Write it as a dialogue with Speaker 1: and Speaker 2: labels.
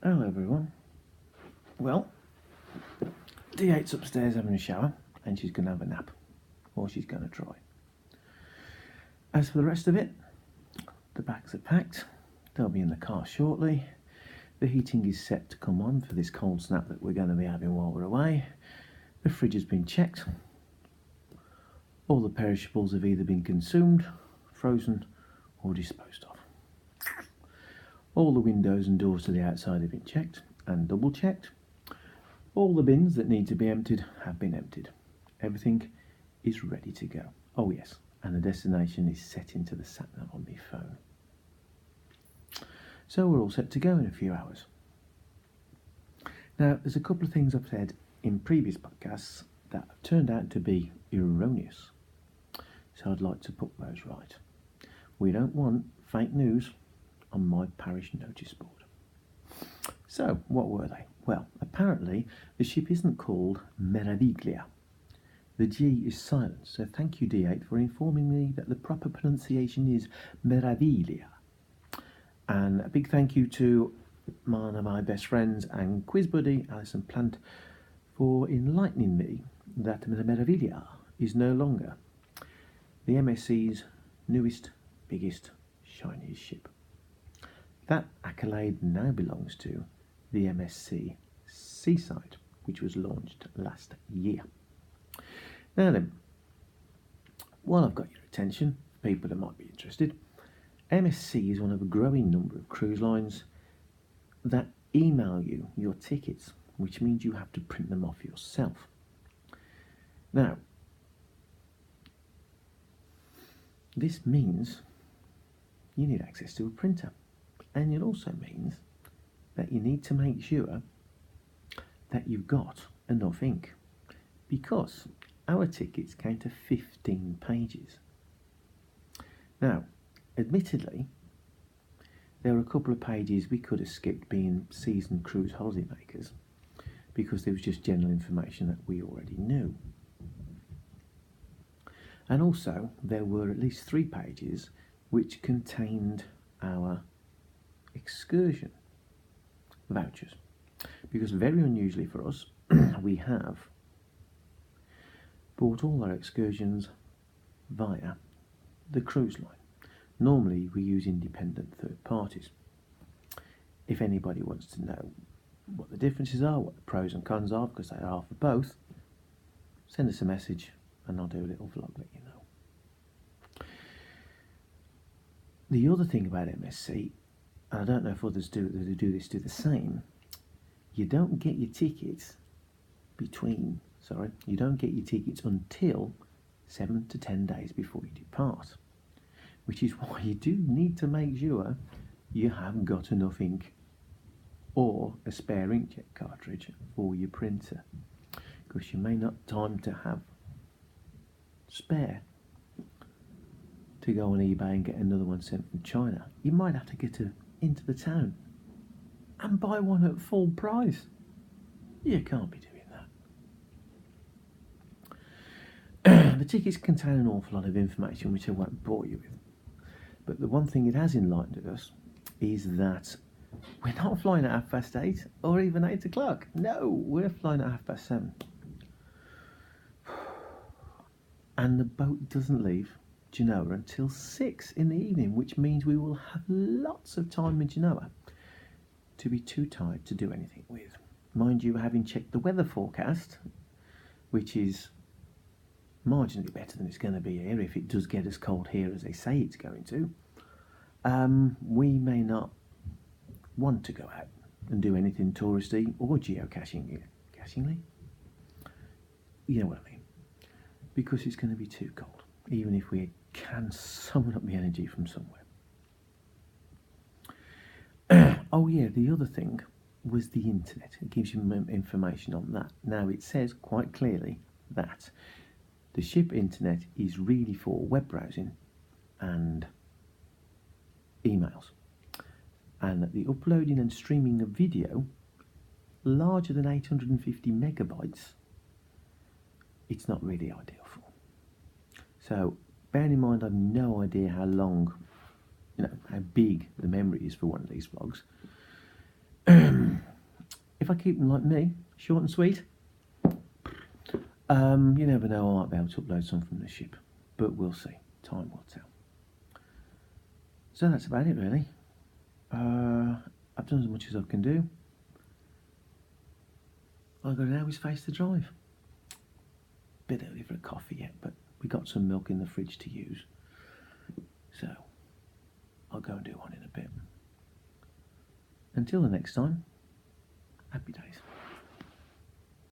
Speaker 1: Hello everyone. Well, D8's upstairs having a shower and she's going to have a nap, or she's going to try. As for the rest of it, the bags are packed, they'll be in the car shortly, the heating is set to come on for this cold snap that we're going to be having while we're away, the fridge has been checked, all the perishables have either been consumed, frozen or disposed of. All the windows and doors to the outside have been checked and double checked. All the bins that need to be emptied have been emptied. Everything is ready to go. Oh yes, and the destination is set into the sat-nav on my phone. So we're all set to go in a few hours. Now, there's a couple of things I've said in previous podcasts that have turned out to be erroneous. So I'd like to put those right. We don't want fake news on my parish notice board. So, what were they? Well, apparently the ship isn't called Meraviglia. The G is silent, so thank you D8 for informing me that the proper pronunciation is Meraviglia. And a big thank you to one of my best friends and quiz buddy, Alison Plant, for enlightening me that Meraviglia is no longer the MSC's newest, biggest, shiniest ship. That accolade now belongs to the MSC Seaside, which was launched last year. Now then, while I've got your attention, people that might be interested, MSC is one of a growing number of cruise lines that email you your tickets, which means you have to print them off yourself. Now, this means you need access to a printer, and it also means that you need to make sure that you've got enough ink, because our tickets came to 15 pages. Now, admittedly, there were a couple of pages we could have skipped, being seasoned cruise holiday makers, because there was just general information that we already knew. And also, there were at least 3 pages which contained our excursion vouchers, because very unusually for us, we have bought all our excursions via the cruise line. Normally we use independent third parties. If anybody wants to know what the differences are, what the pros and cons are, because they are for both, send us a message and I'll do a little vlog, let you know. The other thing about MSC, and I don't know if others do the same, you don't get your tickets you don't get your tickets until 7 to 10 days before you depart, which is why you do need to make sure you have got enough ink or a spare inkjet cartridge for your printer, because you may not have time to have spare to go on eBay and get another one sent from China. You might have to get into the town and buy one at full price. You can't be doing that. The tickets contain an awful lot of information which I won't bore you with. But the one thing it has enlightened us is that we're not flying at 8:30 or even 8 o'clock. No, we're flying at 7:30. And the boat doesn't leave Genoa until 6 in the evening, which means we will have lots of time in Genoa to be too tired to do anything with. Mind you, having checked the weather forecast, which is marginally better than it's going to be here, if it does get as cold here as they say it's going to, we may not want to go out and do anything touristy or geocaching. You know what I mean? Because it's going to be too cold, even if we can summon up the energy from somewhere. Oh yeah, the other thing was the internet. It gives you information on that. Now, it says quite clearly that the ship internet is really for web browsing and emails, and that the uploading and streaming of video larger than 850 megabytes, it's not really ideal for. So bearing in mind I've no idea how long, how big the memory is for one of these vlogs, if I keep them like me, short and sweet, you never know, I might be able to upload some from the ship, but we'll see. Time will tell. So that's about it, really. I've done as much as I can do. All I've got to now is face the drive. Bit early for a coffee yet, but we got some milk in the fridge to use, so I'll go and do one in a bit. Until the next time, happy days.